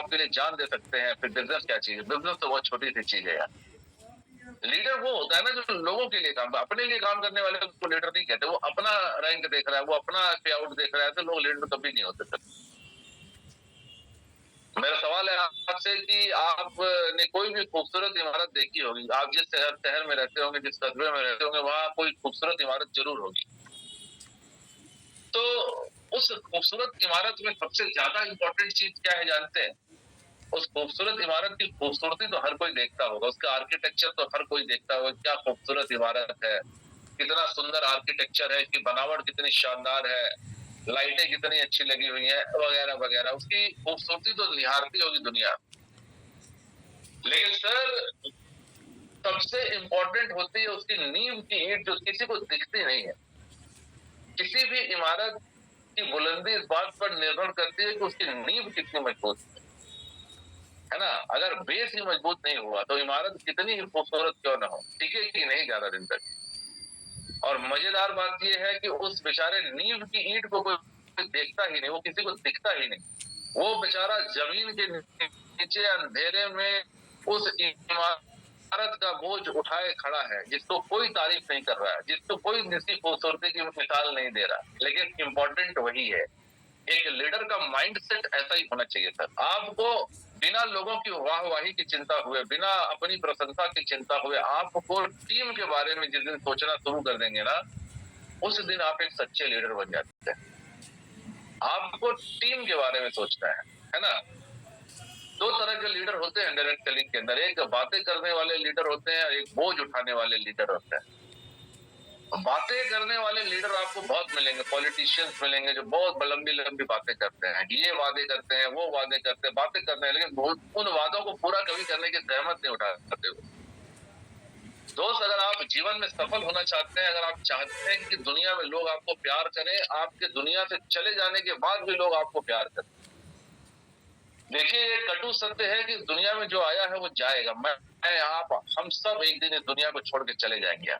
आपके लिए जान दे सकते हैं, फिर बिजनेस क्या चीज है? बिजनेस तो बहुत छोटी सी चीज है यार। लीडर वो होता है ना जो लोगों के लिए काम, अपने लिए काम करने वाले को लीडर नहीं कहते। वो अपना रैंक देख रहा है, वो अपना पे आउट देख रहा है, तो लोग लीडर कभी नहीं होते। मेरा सवाल है आपसे कि आपने कोई भी खूबसूरत इमारत देखी होगी, आप जिस शहर में रहते होंगे, जिस कस्बे में रहते होंगे, वहां कोई खूबसूरत इमारत जरूर होगी। तो उस खूबसूरत इमारत में सबसे ज्यादा इंपॉर्टेंट चीज क्या है जानते हैं? उस खूबसूरत इमारत की खूबसूरती तो हर कोई देखता होगा, उसका आर्किटेक्चर तो हर कोई देखता होगा, क्या खूबसूरत इमारत है, कितना सुंदर आर्किटेक्चर है, इसकी बनावट कितनी शानदार है, लाइटें कितनी अच्छी लगी हुई है, वगैरह वगैरह। उसकी खूबसूरती तो निहारती होगी दुनिया। लेकिन सर, सबसे इंपॉर्टेंट होती है उसकी नींव की ईंट, जो किसी को दिखती नहीं है। किसी भी इमारत की बुलंदी इस बात पर निर्भर करती है कि उसकी नींव कितनी मजबूत है ना। अगर बेस ही मजबूत नहीं हुआ तो इमारत कितनी ही खूबसूरत क्यों ना हो, टिकेगी नहीं ज्यादा दिन तक। और मजेदार बात यह है कि उस बेचारे नींव की ईंट को कोई देखता ही नहीं, वो किसी को दिखता ही नहीं। वो बेचारा जमीन के नीचे अंधेरे में उस इमारत का बोझ उठाए खड़ा है, जिसको कोई तारीफ नहीं कर रहा है, जिसको कोई इसकी खूबसूरती की मिसाल नहीं दे रहा। लेकिन इम्पोर्टेंट वही है। एक लीडर का माइंडसेट ऐसा ही होना चाहिए सर। आपको बिना लोगों की वाहवाही की चिंता हुए, बिना अपनी प्रशंसा की चिंता हुए, आपको टीम के बारे में जिस दिन सोचना शुरू कर देंगे ना, उस दिन आप एक सच्चे लीडर बन जाते हैं। आपको टीम के बारे में सोचना है ना। दो तरह के लीडर होते हैं डायरेक्ट कलीग के अंदर, एक बातें करने वाले लीडर होते हैं और एक बोझ उठाने वाले लीडर होते हैं। बातें करने वाले लीडर आपको बहुत मिलेंगे, पॉलिटिशियंस मिलेंगे जो बहुत लंबी लंबी बातें करते हैं, ये वादे करते हैं, वो वादे करते हैं, बातें करते हैं, लेकिन उन वादों को पूरा कभी करने की जहमत नहीं उठाते हो। दोस्त, अगर आप जीवन में सफल होना चाहते हैं, अगर आप चाहते हैं कि दुनिया में लोग आपको प्यार करें, आपके दुनिया से चले जाने के बाद भी लोग आपको प्यार करें। देखिए, ये कटु सत्य है कि दुनिया में जो आया है वो जाएगा। मैं आप हम सब एक दिन इस दुनिया को छोड़ के चले जाएंगे,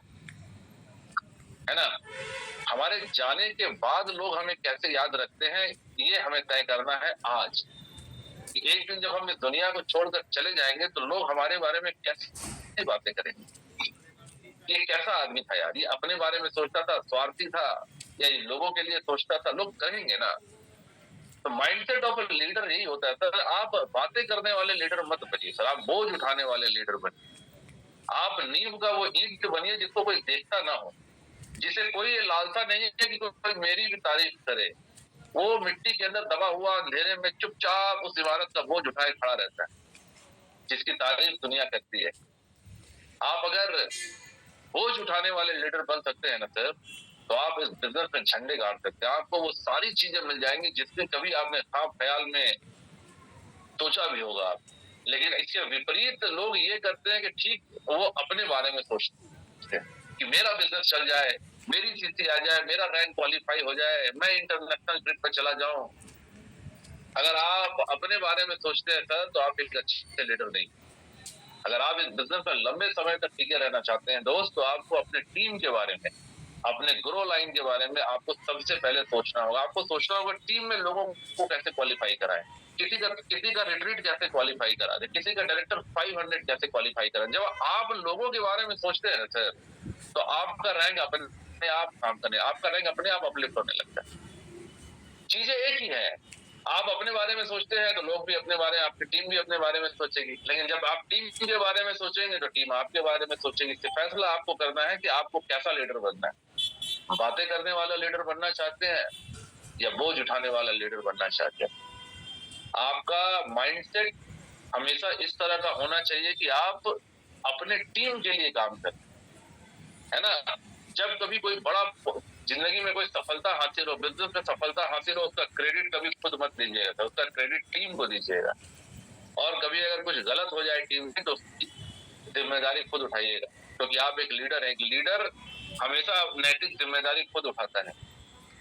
है ना। हमारे जाने के बाद लोग हमें कैसे याद रखते हैं, ये हमें तय करना है आज। एक दिन जब हम इस दुनिया को छोड़कर चले जाएंगे तो लोग हमारे बारे में कैसी बातें करेंगे। ये कैसा आदमी था यार, ये अपने बारे में सोचता था, स्वार्थी था, या ये लोगों के लिए सोचता था, लोग कहेंगे ना। तो माइंडसेट ऑफ ए लीडर यही होता है सर। आप बातें करने वाले लीडर मत बनिए सर, आप बोझ उठाने वाले लीडर बनिए। आप नींव का वो ईंट बनिए जिसको कोई देखता ना हो, जिसे कोई लालसा नहीं है कि कोई मेरी भी तारीफ करे। वो मिट्टी के अंदर दबा हुआ अंधेरे में चुपचाप उस इमारत का बोझ उठाए खड़ा रहता है, जिसकी तारीफ दुनिया करती है। आप अगर बोझ उठाने वाले लीडर बन सकते हैं ना सर, तो आप इस बिजनेस में झंडे गाड़ सकते हैं। आपको वो सारी चीजें मिल जाएंगी जिससे कभी आपने ख्वाब ख्याल में सोचा भी होगा आप। लेकिन इसके विपरीत लोग ये करते हैं कि ठीक वो अपने बारे में सोचते हैं कि मेरा बिजनेस चल जाए, मेरी सीसी आ जाए, मेरा रैंक क्वालिफाई हो जाए, मैं इंटरनेशनल ट्रिप पर चला जाऊं। अगर आप अपने बारे में सोचते हैं सर, तो आप एक अच्छे लीडर नहीं। अगर आप इस बिजनेस में लंबे समय तक टिके रहना चाहते हैं दोस्त, तो आपको अपने टीम के बारे में, अपने ग्रो लाइन के बारे में आपको सबसे पहले सोचना होगा। आपको सोचना होगा टीम में लोगों को कैसे क्वालिफाई कराएं, किसी का रिट्रीट कैसे क्वालिफाई करा दे, किसी का डायरेक्टर 500 कैसे क्वालिफाई करा। जब आप लोगों के बारे में सोचते हैं सर, तो आपका रैंक अपने आप काम करने, आपका रैंक अपने आप अपलिफ्ट होने लगता है। चीजें एक ही है। आप अपने बारे में सोचते हैं तो लोग भी अपने बारे में, आपकी टीम भी अपने बारे में सोचेगी। लेकिन जब आप टीम के बारे में सोचेंगे तो टीम आपके बारे में सोचेगी। इससे फैसला आपको करना है कि आपको कैसा लीडर बनना है। बातें करने वाला लीडर बनना चाहते हैं या बोझ उठाने वाला लीडर बनना चाहते हैं। आपका माइंडसेट हमेशा इस तरह का होना चाहिए कि आप अपने टीम के लिए काम करें, है ना। जब कभी कोई बड़ा जिंदगी में कोई सफलता हासिल हो, बिजनेस में सफलता हासिल हो, उसका क्रेडिट कभी खुद मत दीजिएगा, उसका क्रेडिट टीम को दीजिएगा। और कभी अगर कुछ गलत हो जाए टीम में तो उसकी जिम्मेदारी खुद उठाइएगा, क्योंकि आप एक लीडर हैं। एक लीडर हमेशा नैतिक जिम्मेदारी खुद उठाता है।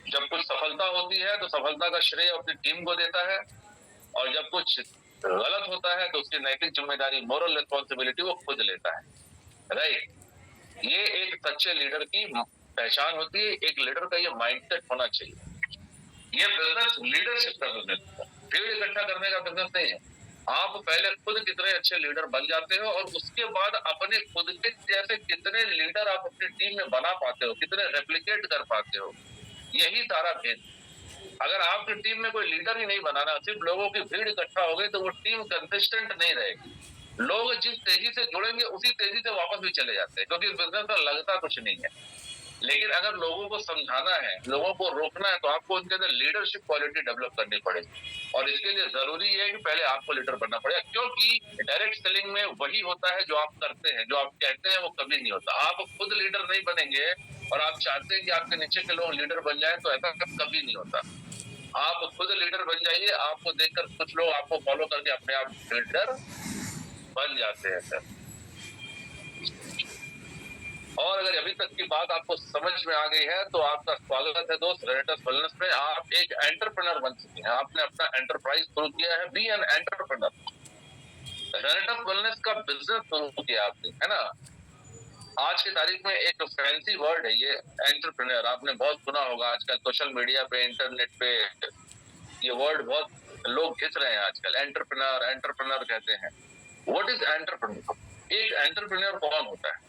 जब कुछ सफलता होती है तो सफलता का श्रेय अपनी टीम को देता है, और जब कुछ गलत होता है तो उसकी नैतिक जिम्मेदारी, मोरल रिस्पॉन्सिबिलिटी वो खुद लेता है, राइट। ये एक सच्चे लीडर की पहचान होती है। एक लीडर का ये माइंडसेट होना चाहिए। ये बिजनेस लीडरशिप का बिजनेस है, भीड़ इकट्ठा करने का बिजनेस नहीं है। आप पहले खुद कितने अच्छे लीडर बन जाते हो और उसके बाद अपने खुद के जैसे कितने लीडर आप अपनी टीम में बना पाते हो, कितने रेप्लिकेट कर पाते हो, यही सारा भेद। अगर आपकी टीम में कोई लीडर ही नहीं बनाना, सिर्फ लोगों की भीड़ इकट्ठा हो गई, तो वो टीम कंसिस्टेंट नहीं रहेगी। लोग जिस तेजी से जुड़ेंगे उसी तेजी से वापस भी चले जाते हैं, क्योंकि बिजनेस में लगता कुछ नहीं है। लेकिन अगर लोगों को समझाना है, लोगों को रोकना है, तो आपको उनके अंदर लीडरशिप क्वालिटी डेवलप करनी पड़ेगी। और इसके लिए जरूरी है कि पहले आपको लीडर बनना पड़ेगा, क्योंकि डायरेक्ट सेलिंग में वही होता है जो आप करते हैं, जो आप कहते हैं वो कभी नहीं होता। आप खुद लीडर नहीं बनेंगे और आप चाहते हैं कि आपके नीचे के लोग लीडर बन जाए, तो ऐसा कभी नहीं होता। आप खुद लीडर बन जाइए, आपको देखकर कुछ लोग आपको फॉलो करके अपने आप लीडर बन जाते हैं सर। और अगर अभी तक की बात आपको समझ में आ गई है, तो आपका स्वागत है दोस्त रेनेटस वेलनेस में। आप एक एंटरप्रेन्योर बन चुके हैं, आपने अपना एंटरप्राइज शुरू किया है। Be an entrepreneur. Renatus wellness का बिजनेस शुरू किया आपने, है ना। आज की तारीख में एक फैंसी वर्ड है ये एंटरप्रेन्योर, आपने बहुत सुना होगा। आजकल सोशल मीडिया पे, इंटरनेट पे ये वर्ड बहुत लोग घिस रहे हैं आजकल। एंटरप्रेन्योर एंटरप्रेन्योर कहते हैं। What is entrepreneur? एक एंटरप्रेन्योर कौन होता है?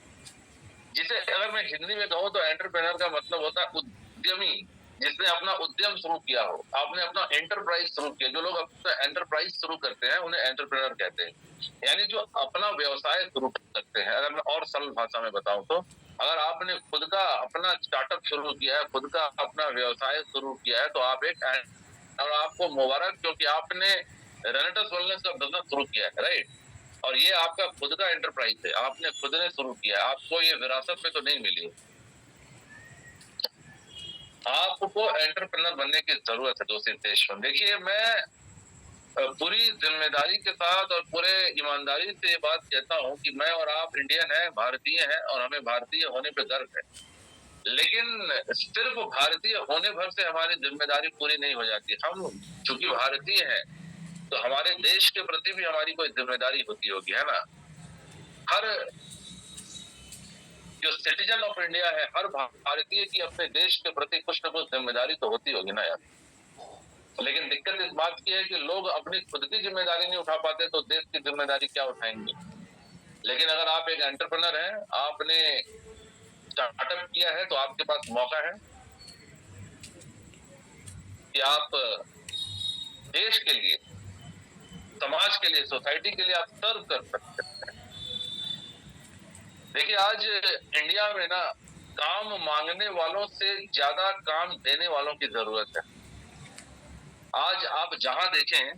जिसे अगर मैं हिंदी में कहूँ तो एंटरप्रेन्योर का मतलब होता है उद्यमी, जिसने अपना उद्यम शुरू किया हो, आपने अपना एंटरप्राइज शुरू किया। जो लोग अपना एंटरप्राइज शुरू करते हैं उन्हें एंटरप्रेन्योर कहते हैं, यानी जो अपना व्यवसाय शुरू करते हैं। अगर मैं और सरल भाषा में बताऊं तो, अगर आपने खुद का अपना स्टार्टअप शुरू किया है, खुद का अपना व्यवसाय शुरू किया है, तो आप एक, और आपको मुबारक, क्योंकि आपने रेनेटस वेलनेस का बिजनेस शुरू किया है, राइट। और ये आपका खुद का एंटरप्राइज है, आपने खुद ने शुरू किया है, आपको ये विरासत में तो नहीं मिली। आपको एंटरप्रेन्योर बनने की जरूरत है दोस्तों देश में। देखिए, मैं पूरी जिम्मेदारी के साथ और पूरे ईमानदारी से ये बात कहता हूँ कि मैं और आप इंडियन हैं, भारतीय हैं, और हमें भारतीय होने पे गर्व है। लेकिन सिर्फ भारतीय होने भर से हमारी जिम्मेदारी पूरी नहीं हो जाती। हम चूंकि भारतीय हैं, तो हमारे देश के प्रति भी हमारी कोई जिम्मेदारी होती होगी, है ना। हर जो सिटीजन ऑफ इंडिया है, हर भारतीय की अपने देश के प्रति कुछ न कुछ जिम्मेदारी तो होती होगी ना यार। लेकिन दिक्कत इस बात की है कि लोग अपनी खुद की जिम्मेदारी नहीं उठा पाते, तो देश की जिम्मेदारी क्या उठाएंगे। लेकिन अगर आप एक एंटरप्रेन्योर हैं, आपने स्टार्टअप किया है, तो आपके पास मौका है कि आप देश के लिए, समाज के लिए, सोसाइटी के लिए आप सर्व कर सकते हैं। देखिए, आज इंडिया में ना काम मांगने वालों से ज्यादा काम देने वालों की जरूरत है। आज आप जहां देखें,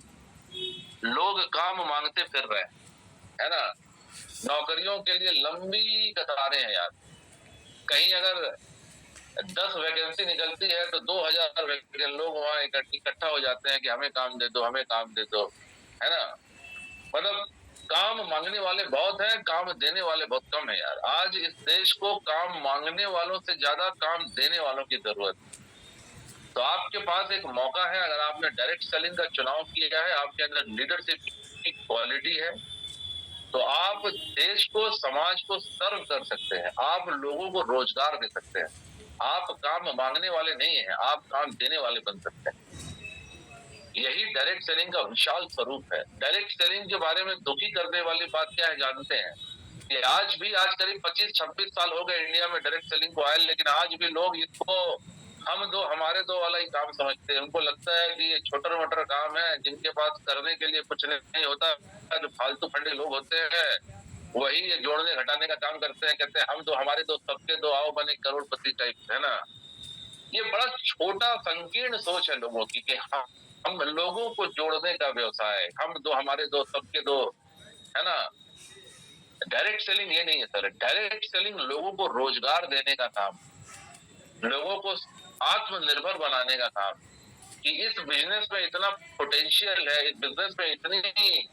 लोग काम मांगते फिर रहे हैं, है ना। नौकरियों के लिए लंबी कतारें हैं यार। कहीं अगर 10 वैकेंसी निकलती है, तो 2000 लोग वहां इकट्ठा हो जाते हैं कि हमें काम दे दो, हमें काम दे दो, है ना। मतलब काम मांगने वाले बहुत हैं, काम देने वाले बहुत कम है यार। आज इस देश को काम मांगने वालों से ज्यादा काम देने वालों की जरूरत है। तो आपके पास एक मौका है, अगर आपने डायरेक्ट सेलिंग का चुनाव किया है, आपके अंदर लीडरशिप की क्वालिटी है, तो आप देश को, समाज को सर्व कर सकते हैं, आप लोगों को रोजगार दे सकते हैं। आप काम मांगने वाले नहीं हैं, आप काम देने वाले बन सकते हैं। यही डायरेक्ट सेलिंग का विशाल स्वरूप है। डायरेक्ट सेलिंग के बारे में दुखी करने वाली बात क्या है जानते हैं? कि आज करीब 25-26 साल हो गए इंडिया में डायरेक्ट सेलिंग को आए, लेकिन आज भी लोग इसको हम दो हमारे दो वाला ही काम समझते हैं। उनको लगता है कि ये छोटा मोटा काम है, जिनके पास करने के लिए कुछ नहीं होता, जो फालतू फंडे लोग होते हैं वही ये जोड़ने घटाने का काम करते हैं। कहते हैं हम दो हमारे दो सबके दो, आओ बने करोड़पति टाइप, है ना। ये बड़ा छोटा संकीर्ण सोच है लोगों की कि हम लोगों को जोड़ने का व्यवसाय, हम दो हमारे दो सबके दो, है ना। डायरेक्ट सेलिंग ये नहीं है सर। डायरेक्ट सेलिंग लोगों को रोजगार देने का काम, लोगों को आत्मनिर्भर बनाने का काम, कि इस बिजनेस में इतना पोटेंशियल है, इस बिजनेस में इतनी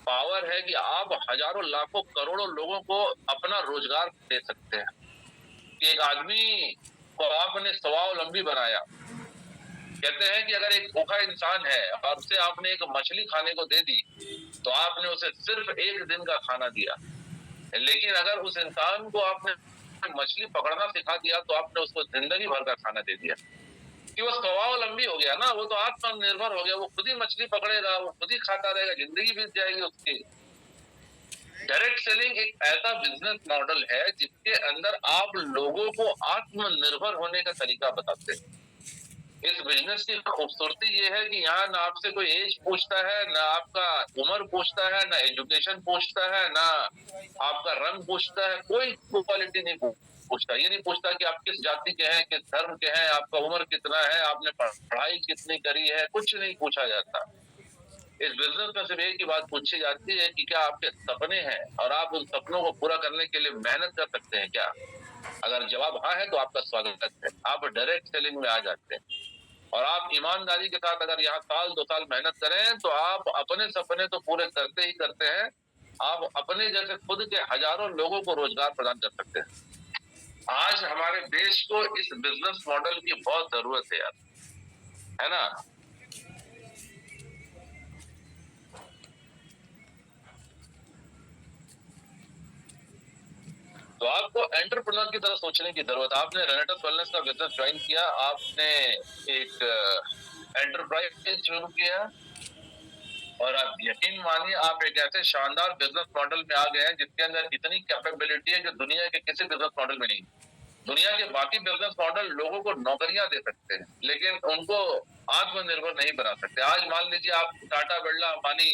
पावर है कि आप हजारों लाखों करोड़ों लोगों को अपना रोजगार दे सकते हैं। कि एक आदमी को आपने स्वावलंबी बनाया। कहते हैं कि अगर एक भूखा इंसान है और उसे आपने एक मछली खाने को दे दी, तो आपने उसे सिर्फ एक दिन का खाना दिया। लेकिन अगर उस इंसान को आपने मछली पकड़ना सिखा दिया, तो आपने उसको जिंदगी भर का खाना दे दिया। कि वो स्वावलंबी हो गया ना, वो तो आत्मनिर्भर हो गया, वो खुद ही मछली पकड़ेगा, वो खुद ही खाता रहेगा, जिंदगी बीत जाएगी उसकी। डायरेक्ट सेलिंग एक ऐसा बिजनेस मॉडल है जिसके अंदर आप लोगों को आत्मनिर्भर होने का तरीका बताते हैं। इस बिजनेस की खूबसूरती ये है कि यहाँ ना आपसे कोई एज पूछता है, ना आपका उम्र पूछता है, ना एजुकेशन पूछता है, ना आपका रंग पूछता है, कोई क्वालिटी नहीं पूछता। ये नहीं पूछता कि आप किस जाति के हैं, किस धर्म के हैं, आपका उम्र कितना है, आपने पढ़ाई कितनी करी है, कुछ नहीं पूछा जाता। इस बिजनेस में सिर्फ एक ही बात पूछी जाती है कि क्या आपके सपने हैं और आप उन सपनों को पूरा करने के लिए मेहनत कर सकते हैं क्या। अगर जवाब हाँ है तो आपका स्वागत है, आप डायरेक्ट सेलिंग में आ जाते हैं। और आप ईमानदारी के साथ अगर यहाँ साल 2 साल मेहनत करें तो आप अपने सपने तो पूरे करते ही करते हैं, आप अपने जैसे खुद के हजारों लोगों को रोजगार प्रदान कर सकते हैं। आज हमारे देश को इस बिजनेस मॉडल की बहुत जरूरत है यार, है ना। तो आपको एंटरप्रेन्योर की तरह सोचने की जरूरत है। आपने रेनेटस वेलनेस का बिजनेस ज्वाइन किया, आपने एक एंटरप्राइज शुरू किया और आप यकीन मानिए आप एक ऐसे शानदार बिजनेस मॉडल में आ गए हैं जिसके अंदर इतनी कैपेबिलिटी है जो दुनिया के किसी बिजनेस मॉडल में नहीं। दुनिया के बाकी बिजनेस मॉडल लोगों को नौकरियां दे सकते हैं लेकिन उनको आत्मनिर्भर नहीं बना सकते। आज मान लीजिए आप टाटा, बिरला, अंबानी,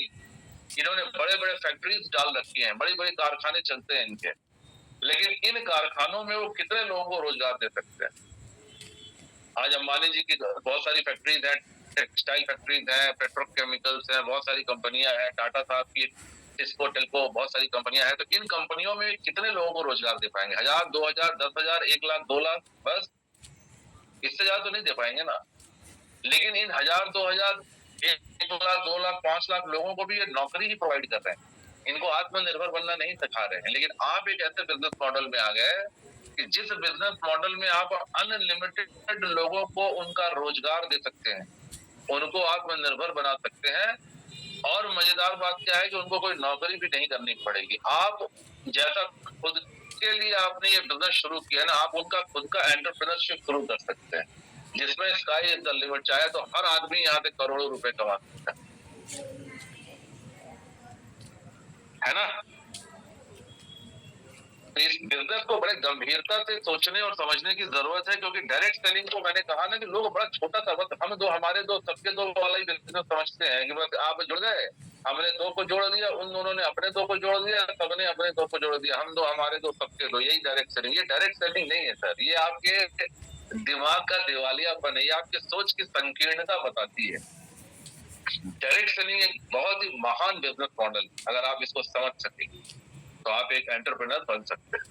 इन्होंने बड़े बड़े फैक्ट्रीज डाल रखी हैं, बड़ी बड़ी कारखाने चलते हैं इनके, लेकिन इन कारखानों में वो कितने लोगों को रोजगार दे सकते हैं। आज अंबानी जी की बहुत सारी फैक्ट्रीज हैं, टेक्सटाइल फैक्ट्रीज हैं, पेट्रोकेमिकल्स हैं, बहुत सारी कंपनियां हैं, टाटा साहब की टिस्को, टेल्को, बहुत सारी कंपनियां हैं। तो इन कंपनियों में कितने लोगों को रोजगार दे पाएंगे? 1000, 2000, 10,000, 1 लाख, 2 लाख, बस, इससे ज्यादा तो नहीं दे पाएंगे ना। लेकिन इन 1000, 2000, 1 लाख, 2 लाख, 5 लाख लोगों को भी ये नौकरी ही प्रोवाइड कर रहे हैं, इनको आत्मनिर्भर बनना नहीं सिखा रहे हैं। लेकिन आप एक ऐसे बिजनेस मॉडल में आ गए कि जिस बिजनेस मॉडल में आप अनलिमिटेड लोगों को उनका रोजगार दे सकते हैं, उनको आत्मनिर्भर बना सकते हैं। और मजेदार बात क्या है कि उनको कोई नौकरी भी नहीं करनी पड़ेगी। आप जैसा खुद के लिए आपने ये बिजनेस शुरू किया ना, आप उनका खुद का एंटरप्रेन्योरशिप शुरू कर सकते हैं जिसमें स्काई इज द लिमिट। चाहे तो हर आदमी यहाँ पे करोड़ों रुपए कमा सकता है ना। इस बिजनेस को बड़े गंभीरता से सोचने और समझने की जरूरत है, क्योंकि डायरेक्ट सेलिंग को मैंने कहा ना कि लोग बड़ा छोटा सा, बस हम दो, हमारे दो, सबके दो वाला ही बिजनेस समझते हैं कि बस आप जुड़ गए, हमने दो को जोड़ दिया, उन दोनों ने अपने दो को जोड़ दिया, सबने अपने दो को जोड़ दिया, हम दो, हमारे दो, सबके दो, यही डायरेक्ट सेलिंग। ये डायरेक्ट सेलिंग नहीं है सर, ये आपके दिमाग का दिवालियापन है, ये आपकी सोच की संकीर्णता बताती है। डायरेक्ट सेलिंग एक बहुत ही महान बिजनेस मॉडल, अगर आप इसको समझ सकें तो आप एक एंटरप्रेन्योर बन सकते हैं।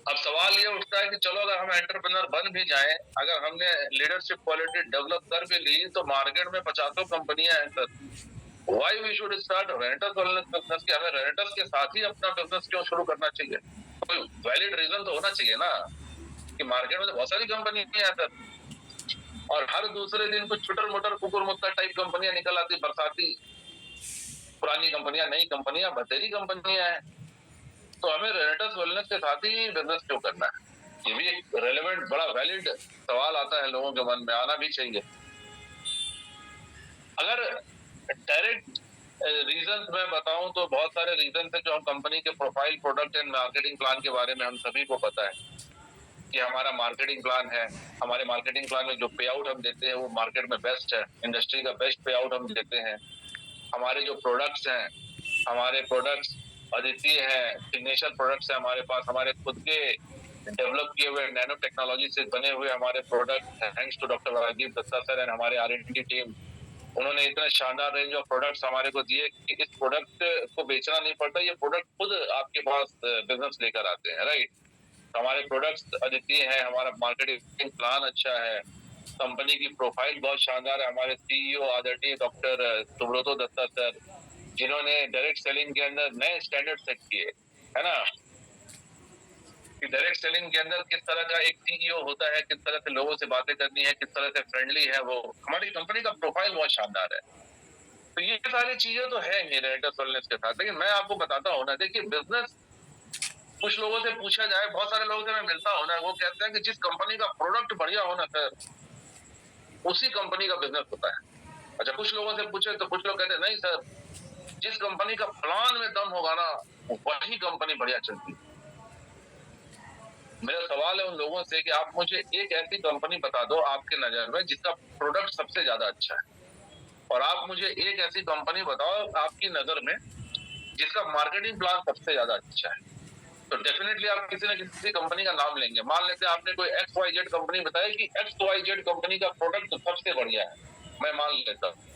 अब सवाल ये उठता है कि चलो अगर हम एंटरप्रेन्योर बन भी जाएं, अगर हमने लीडरशिप क्वालिटी डेवलप कर भी ली, तो मार्केट में 50 कंपनियां हैं sir, why we should start rents wellness business? कि हमें रेंटस के साथ ही अपना बिजनेस क्यों शुरू करना चाहिए? कोई वैलिड रीजन तो होना चाहिए ना, कि मार्केट में तो बहुत सारी कंपनियां हैं सर, और हर दूसरे दिन कुछ छुटर मुटर कुकुर मुत्ता टाइप कंपनियां निकल आती, बरसाती, पुरानी कंपनियां, नई कंपनियां, बतेरी कंपनियां हैं। तो हमें रेनेटस वेलनेस के साथ ही बिजनेस क्यों करना है? ये भी एक रेलेवेंट, बड़ा वैलिड सवाल आता है, लोगों के मन में आना भी चाहिए। अगर डायरेक्ट रीजन मैं बताऊं तो बहुत सारे रीजन है जो हम कंपनी के profile, product and marketing plan के बारे में हम सभी को पता है कि हमारा मार्केटिंग प्लान है। हमारे मार्केटिंग प्लान में जो पे आउट हम देते हैं वो मार्केट में बेस्ट है, इंडस्ट्री का बेस्ट पे आउट हम देते हैं। हमारे जो प्रोडक्ट्स हैं, हमारे प्रोडक्ट्स अद्वितीय है, सिग्नेचर प्रोडक्ट्स है हमारे पास, हमारे खुद के डेवलप किए हुए नैनो टेक्नोलॉजी से बने हुए हमारे product, thanks to doctor Rajiv Dutta sir and हमारे R&D टीम। उन्होंने इतने शानदार रेंज ऑफ प्रोडक्ट्स हमारे को दिए कि इस प्रोडक्ट को बेचना नहीं पड़ता, ये प्रोडक्ट खुद आपके पास बिजनेस लेकर आते हैं, राइट। हमारे प्रोडक्ट्स अद्वितीय है, हमारा मार्केटिंग प्लान अच्छा है, कंपनी की प्रोफाइल बहुत शानदार है। हमारे CEO आदरणीय डॉक्टर सुब्रतो दत्ता सर, जिन्होंने डायरेक्ट सेलिंग के अंदर नए स्टैंडर्ड सेट किए, है ना, कि डायरेक्ट सेलिंग के अंदर किस तरह का एक CEO होता है, किस तरह से लोगों से बातें करनी है, किस तरह से फ्रेंडली है वो। हमारी कंपनी का प्रोफाइल बहुत शानदार है। तो ये सारी चीजें तो है ही रेनेटस वेलनेस के साथ। लेकिन मैं आपको बताता हूँ ना, देखिए बिजनेस, कुछ लोगों से पूछा जाए, बहुत सारे लोगों से मैं मिलता हूँ ना, वो कहते हैं कि जिस कंपनी का प्रोडक्ट बढ़िया हो ना सर, उसी कंपनी का बिजनेस होता है। अच्छा, कुछ लोगों से पूछे तो कुछ लोग कहते हैं नहीं सर, जिस कंपनी का प्लान में दम होगा ना वही कंपनी बढ़िया चलती है। मेरा सवाल है उन लोगों से कि आप मुझे एक ऐसी कंपनी बता दो आपके नजर में जिसका प्रोडक्ट सबसे ज्यादा अच्छा है, और आप मुझे एक ऐसी कंपनी बताओ आपकी नजर में जिसका मार्केटिंग प्लान सबसे ज्यादा अच्छा है। तो डेफिनेटली आप किसी न किसी कंपनी का नाम लेंगे। मान लेते हैं आपने कोई XYZ कंपनी बताई कि XYZ कंपनी का प्रोडक्ट सबसे बढ़िया है, मैं मान लेता हूँ।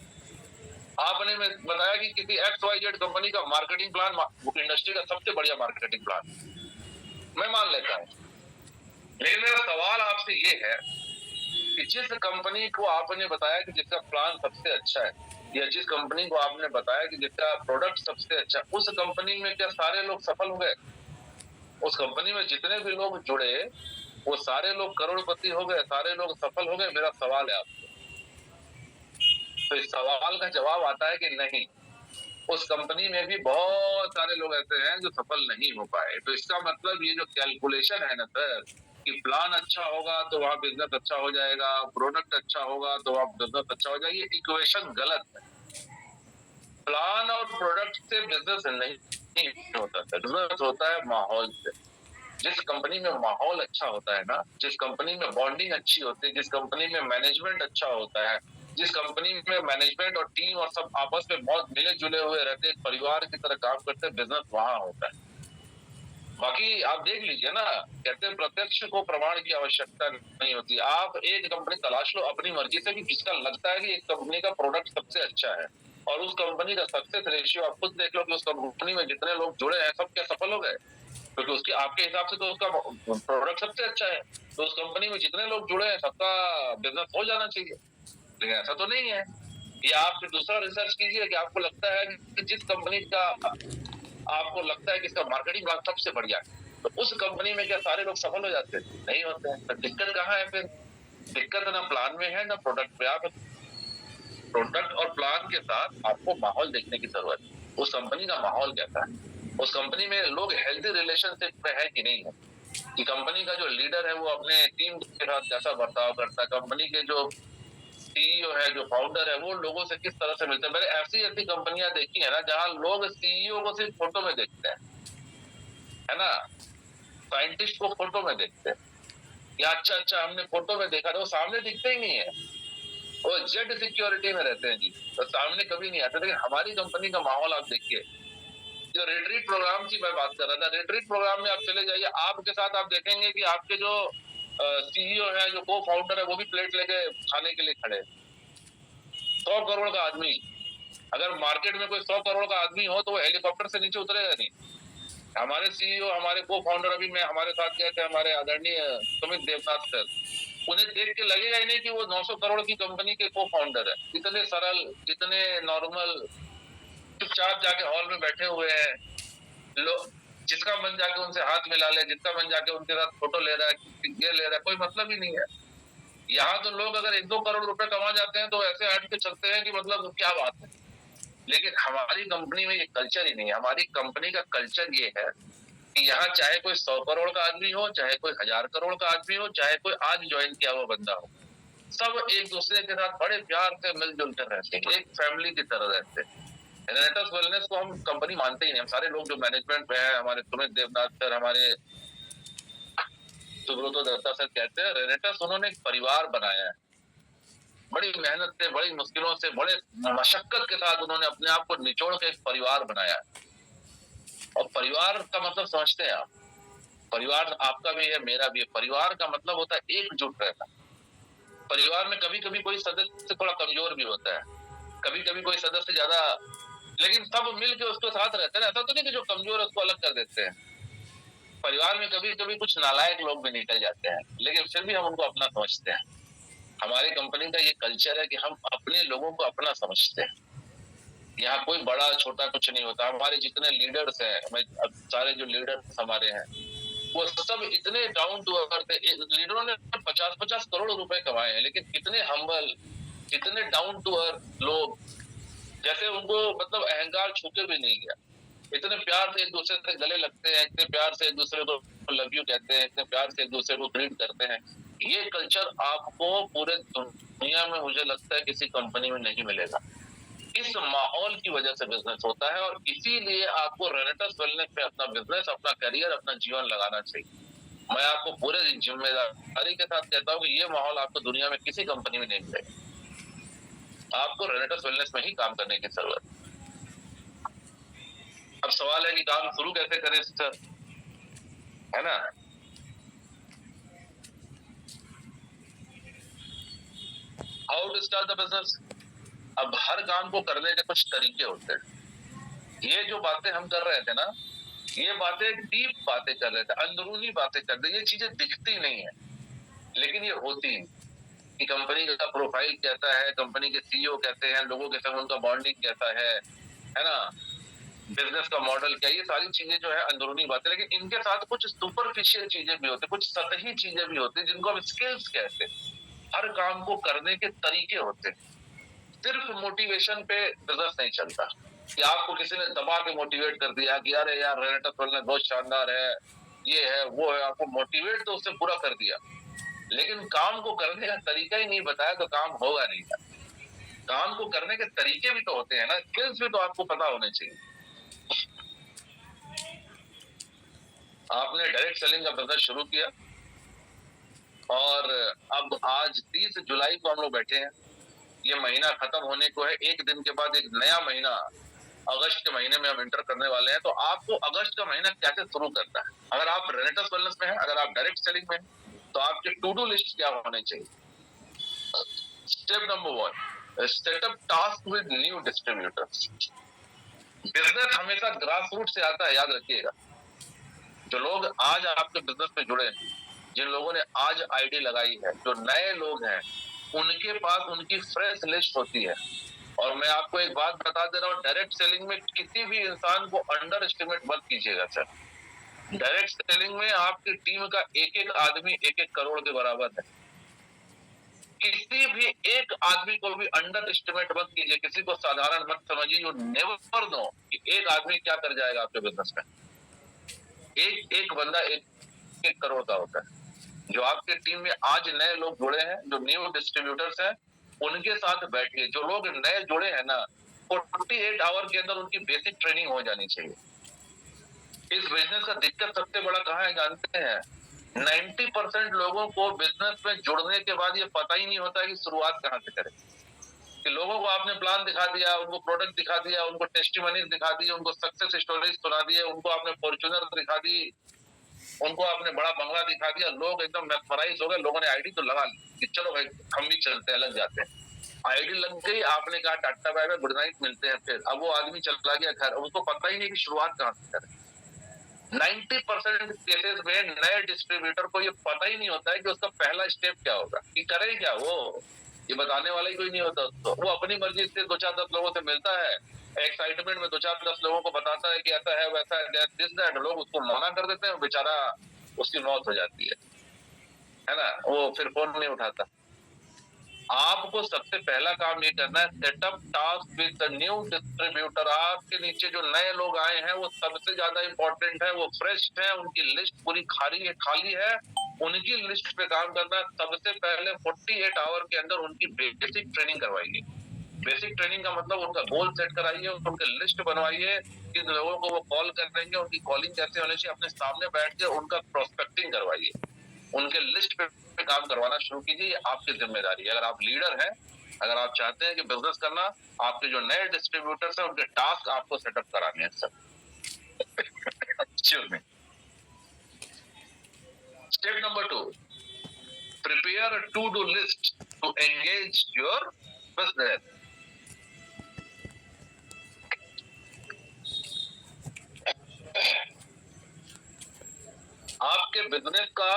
आपने बताया कि किसी XYZ कंपनी का मार्केटिंग प्लान इंडस्ट्री का सबसे बढ़िया मार्केटिंग प्लान, मैं मान लेता हूँ। लेकिन मेरा सवाल आपसे ये है कि जिस कंपनी को आपने बताया कि जिसका प्लान सबसे अच्छा है, या जिस कंपनी को आपने बताया कि जिसका प्रोडक्ट सबसे अच्छा, उस कंपनी में क्या सारे लोग सफल हो गए? उस कंपनी में जितने भी लोग जुड़े वो सारे लोग करोड़पति हो गए, सारे लोग सफल हो गए? मेरा सवाल है आपसे। तो इस सवाल का जवाब आता है कि नहीं, उस कंपनी में भी बहुत सारे लोग ऐसे हैं जो सफल नहीं हो पाए। तो इसका मतलब ये जो कैलकुलेशन है ना सर, कि प्लान अच्छा होगा तो वहाँ बिजनेस अच्छा हो जाएगा, प्रोडक्ट अच्छा होगा तो वहाँ बिजनेस अच्छा हो जाएगा, ये इक्वेशन गलत है। प्लान और प्रोडक्ट से बिजनेस नहीं होता सर, बिजनेस होता है माहौल से। जिस कंपनी में माहौल अच्छा होता है ना, जिस कंपनी में बॉन्डिंग अच्छी होती है, जिस कंपनी में मैनेजमेंट अच्छा होता है, जिस कंपनी में मैनेजमेंट और टीम और सब आपस में बहुत मिले जुले हुए रहते हैं, परिवार की तरह काम करते हैं, बिजनेस वहां होता है। बाकी आप देख लीजिए ना, कहते हैं प्रत्यक्ष को प्रमाण की आवश्यकता नहीं होती। आप एक कंपनी तलाश लो अपनी मर्जी से कि जिसका लगता है कि एक कंपनी का प्रोडक्ट सबसे अच्छा है, और उस कंपनी का सक्सेस रेशियो आप खुद देख लो कि उस कंपनी में जितने लोग जुड़े हैं सब क्या सफल हो गए? क्योंकि उसकी आपके हिसाब से तो उसका प्रोडक्ट सबसे अच्छा है, तो उस कंपनी में जितने लोग जुड़े हैं सबका बिजनेस हो जाना चाहिए, लेकिन ऐसा तो नहीं है। या आप फिर दूसरा रिसर्च कीजिए कि आपको लगता है कि जिस कंपनी का आपको लगता है कि इसका मार्केटिंग प्लान सबसे बढ़िया है, तो उस कंपनी में क्या सारे लोग सफल हो जाते हैं? नहीं होते हैं। तो दिक्कत कहाँ है फिर? दिक्कत ना प्लान में है ना प्रोडक्ट में। आप प्रोडक्ट और प्लान के साथ आपको माहौल देखने की जरूरत है। उस कंपनी का माहौल कैसा है, उस कंपनी में लोग हेल्दी रिलेशनशिप में है कि नहीं है, कि कंपनी का जो लीडर है वो अपने टीम के साथ कैसा बर्ताव करता है, कंपनी के जो सीईओ है, जो फाउंडर है, वो लोगों से किस तरह से मिलते हैं। मैंने ऐसी ऐसी कंपनियां देखी है ना जहां लोग सीईओ को सिर्फ फोटो में देखते हैं, है ना, साइंटिस्ट को फोटो में देखते हैं, या अच्छा हमने फोटो में देखा, तो वो सामने दिखते ही नहीं है, वो जेड सिक्योरिटी में रहते हैं जी, तो सामने कभी नहीं आते। लेकिन हमारी कंपनी का माहौल आप देखिए, जो रिट्रीट प्रोग्राम की मैं बात कर रहा था, रिट्रीट प्रोग्राम में आप चले जाइए, आपके साथ आप देखेंगे कि आपके जो सीईओ है, जो को फाउंडर है, वो भी प्लेट लेके खाने के लिए खड़े। 100 करोड़ का आदमी, अगर मार्केट में कोई 100 करोड़ का आदमी हो तो वो हेलीकॉप्टर से नीचे उतरेगा नहीं। हमारे सीईओ, हमारे को फाउंडर अभी में हमारे साथ गए थे, हमारे आदरणीय सुमित देवनाथ सर, उन्हें देख के लगेगा ही नहीं कि वो 900 करोड़ की कंपनी के को फाउंडर है। इतने सरल, इतने नॉर्मल, चुपचाप जाके हॉल में बैठे हुए हैं लोग, जिसका मन जाके उनसे हाथ मिला ले, जिसका मन जाके उनके साथ फोटो ले रहा है, ये ले रहा है, कोई मतलब ही नहीं है। यहाँ तो लोग अगर 1-2 करोड़ रुपए कमा जाते हैं तो ऐसे हट के चलते हैं कि मतलब क्या बात है। लेकिन हमारी कंपनी में ये कल्चर ही नहीं है। हमारी कंपनी का कल्चर ये है कि यहाँ चाहे कोई 100 करोड़ का आदमी हो, चाहे कोई 1000 करोड़ का आदमी हो, चाहे कोई आज ज्वाइन किया हुआ बंदा हो, सब एक दूसरे के साथ बड़े प्यार से मिलजुल कर रहते हैं, एक फैमिली की तरह रहते हैं। रेनेटस वेलनेस को हम कंपनी मानते ही नहीं। हम सारे लोग जो मैनेजमेंट में है, हमारे सुमित देवनाथ सर, हमारे सुब्रतो दत्ता सर कहते हैं रेनेटस उन्होंने एक परिवार बनाया है। बड़ी मेहनत से, बड़ी मुश्किलों से, बड़े मशक्कत के साथ उन्होंने अपने आप को निचोड़ के एक परिवार बनाया है। और परिवार का मतलब समझते हैं आप? परिवार आपका भी है, मेरा भी है। परिवार का मतलब होता है एकजुट रहना। परिवार में कभी कभी कोई सदस्य थोड़ा कमजोर भी होता है, कभी कभी कोई सदस्य ज्यादा, लेकिन सब मिल के उसके साथ रहते हैं। ऐसा तो नहीं कि जो कमजोर है उसको अलग कर देते हैं। परिवार में कभी कभी कुछ नालायक लोग भी निकल जाते हैं, लेकिन फिर भी हम उनको अपना समझते हैं। हमारी कंपनी का ये कल्चर है कि हम अपने लोगों को अपना समझते हैं। यहाँ कोई बड़ा छोटा कुछ नहीं होता। हमारे जितने लीडर्स हैं, सारे जो लीडर्स हमारे हैं, वो सब इतने डाउन टू अर्थ है। लीडरों ने 50-50 करोड़ रुपए कमाए हैं, लेकिन इतने हम्बल, इतने डाउन टू अर्थ लोग, जैसे उनको मतलब अहंकार छूते भी नहीं गया। इतने प्यार से एक दूसरे से गले लगते हैं, इतने प्यार से एक दूसरे को लव यू कहते हैं, इतने प्यार से एक दूसरे को ग्रीट करते हैं, ये कल्चर आपको पूरे दुनिया में मुझे लगता है किसी कंपनी में नहीं मिलेगा। इस माहौल की वजह से बिजनेस होता है और इसीलिए आपको रेनेटस वेलनेस पे अपना बिजनेस, अपना करियर, अपना जीवन लगाना चाहिए। मैं आपको पूरे जिम्मेदारी के साथ कहता हूँ कि ये माहौल आपको दुनिया में किसी कंपनी में नहीं मिलेगा। आपको रेनेटस वेलनेस में ही काम करने की जरूरत है। अब सवाल है कि काम शुरू कैसे करें सर, है ना? How to start the business. अब हर काम को करने के कुछ तरीके होते हैं। ये जो बातें हम कर रहे थे ना, ये बातें डीप बातें कर रहे थे, अंदरूनी बातें कर रहे थे। ये चीजें दिखती नहीं है लेकिन ये होती है कि कंपनी का प्रोफाइल कैसा है, कंपनी के सीईओ कैसे हैं, लोगों के संग उनका बॉन्डिंग कैसा है ना, बिजनेस का मॉडल क्या, ये सारी चीजें जो है अंदरूनी बातें। लेकिन इनके साथ कुछ सुपरफिशियल चीजें भी होती है, कुछ सतही चीजें भी होती है जिनको हम स्किल्स कहते हैं। हर काम को करने के तरीके होते हैं। सिर्फ मोटिवेशन पे बिजनेस नहीं चलता कि आपको किसी ने दबा के मोटिवेट कर दिया कि अरे यार रेनेटस वेलनेस बहुत शानदार है, ये है वो है, आपको मोटिवेट तो उससे पूरा कर दिया, लेकिन काम को करने का तरीका ही नहीं बताया तो काम होगा नहीं। काम को करने के तरीके भी तो होते हैं ना, स्किल्स भी तो आपको पता होने चाहिए। आपने डायरेक्ट सेलिंग का बिजनेस शुरू किया और अब आज 30 जुलाई को हम लोग बैठे हैं, ये महीना खत्म होने को है। एक दिन के बाद एक नया महीना अगस्त के महीने में हम एंटर करने वाले हैं। तो आपको अगस्त का महीना कैसे शुरू करना है? अगर आप रेनेटस वेलनेस में हैं, अगर आप डायरेक्ट सेलिंग में हैं, तो आपके टू डू लिस्ट क्या होने चाहिए? Step number 1, setup task with new distributors. Business हमेशा ग्रास रूट से आता है, याद रखिएगा। जो लोग आज आपके बिजनेस में जुड़े हैं, जिन लोगों ने आज आईडी लगाई है, जो नए लोग हैं, उनके पास उनकी फ्रेश लिस्ट होती है। और मैं आपको एक बात बता दे रहा हूँ, डायरेक्ट सेलिंग में किसी भी इंसान को अंडर एस्टिमेट मत कीजिएगा सर। डायरेक्ट सेलिंग में आपकी टीम का एक एक आदमी 1-1 करोड़ के बराबर है। किसी भी एक आदमी को भी अंडर एस्टिमेट मत कीजिए, किसी को साधारण मत समझिए। यू नेवर नो कि एक आदमी क्या कर जाएगा आपके बिजनेस में। एक एक बंदा 1-1 करोड़ का होता है। जो आपके टीम में आज नए लोग जुड़े हैं, जो न्यू डिस्ट्रीब्यूटर्स हैं, उनके साथ बैठिए। जो लोग नए जुड़े हैं ना, 48 आवर के अंदर उनकी बेसिक ट्रेनिंग हो जानी चाहिए। इस बिजनेस का दिक्कत सबसे बड़ा कहाँ है जानते हैं? 90% लोगों को बिजनेस में जुड़ने के बाद ये पता ही नहीं होता कि शुरुआत कहाँ से करें। कि लोगों को आपने प्लान दिखा दिया, उनको प्रोडक्ट दिखा दिया, उनको टेस्टिमनीज दिखा दी, उनको सक्सेस स्टोरीज सुना दिए, उनको आपने फॉर्च्यूनर दिखा दी, उनको आपने बड़ा बंगला दिखा दिया, लोग एकदम मेस्मराइज हो गए। लोगों ने आईडी तो लगा ली कि चलो भाई हम भी चलते हैं, लग जाते हैं। आईडी लग गई, आपने कहा tata bye bye good night, मिलते हैं फिर। अब वो आदमी चला गया घर, उसको पता ही नहीं कि शुरुआत कहाँ से करें। 90% केसेस में नए डिस्ट्रीब्यूटर को ये पता ही नहीं होता है कि उसका पहला स्टेप क्या होगा, कि करे क्या वो। ये बताने वाला ही कोई नहीं होता उसको। वो अपनी मर्जी से 2-4-10 लोगों से मिलता है, एक्साइटमेंट में 2-4-10 लोगों को बताता है कि ऐसा है वैसा है, दिस दैट। लोग उसको मना कर देते हैं, बेचारा उसकी मौत हो जाती है ना, वो फिर फोन नहीं उठाता। आपको सबसे पहला काम ये करना है, setup task with the new distributor. आपके नीचे जो नए लोग आए हैं वो सबसे ज्यादा इंपॉर्टेंट है, वो फ्रेश है, उनकी लिस्ट पूरी खाली है, उनकी लिस्ट पे काम करना है। सबसे पहले 48 आवर के अंदर उनकी बेसिक ट्रेनिंग करवाइए। बेसिक ट्रेनिंग का मतलब उनका गोल सेट कराइए, उनके लिस्ट बनवाइए, किन लोगों को वो कॉल करेंगे, उनकी कॉलिंग कैसे होनी चाहिए, अपने सामने बैठ के उनका प्रोस्पेक्टिंग करवाइए, उनके लिस्ट पे काम करवाना शुरू कीजिए। ये आपकी जिम्मेदारी है। अगर आप लीडर हैं, अगर आप चाहते हैं कि बिजनेस करना, आपके जो नए डिस्ट्रीब्यूटर्स हैं उनके टास्क आपको सेटअप कराने हैं sir. Step number 2, prepare a to do list to engage your business. आपके बिजनेस का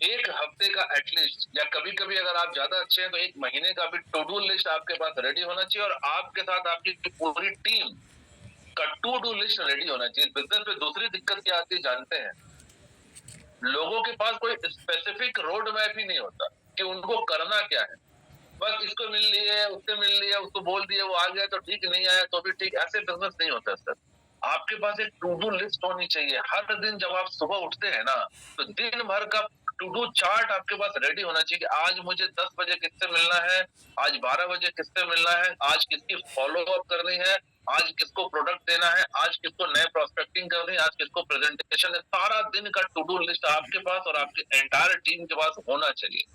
एक हफ्ते का एटलीस्ट, या कभी कभी अगर आप ज्यादा अच्छे हैं तो एक महीने का भी टू डू लिस्ट आपके पास रेडी होना चाहिए। और आपके साथ आपकी पूरी टीम का टू डू लिस्ट रेडी होना चाहिए। बिजनेस में दूसरी दिक्कत क्या आती है जानते हैं? लोगों के पास कोई स्पेसिफिक रोड मैप ही नहीं होता कि उनको करना क्या है। बस इसको मिल लिए, उससे मिल लिया, उसको बोल दिया, वो आ गया तो ठीक, नहीं आया तो भी ठीक। ऐसे बिजनेस नहीं होता सर। आपके पास एक टू डू लिस्ट होनी चाहिए। हर दिन जब आप सुबह उठते हैं ना, तो दिन भर का टू डू चार्ट आपके पास रेडी होना चाहिए कि आज मुझे 10 बजे किससे मिलना है, आज 12 बजे किससे मिलना है, आज किसकी फॉलो अप करनी है, आज किसको प्रोडक्ट देना है, आज किसको नए प्रोस्पेक्टिंग करनी है, आज किसको प्रेजेंटेशन है। सारा दिन का टू डू लिस्ट आपके पास और आपके एंटायर टीम के पास होना चाहिए।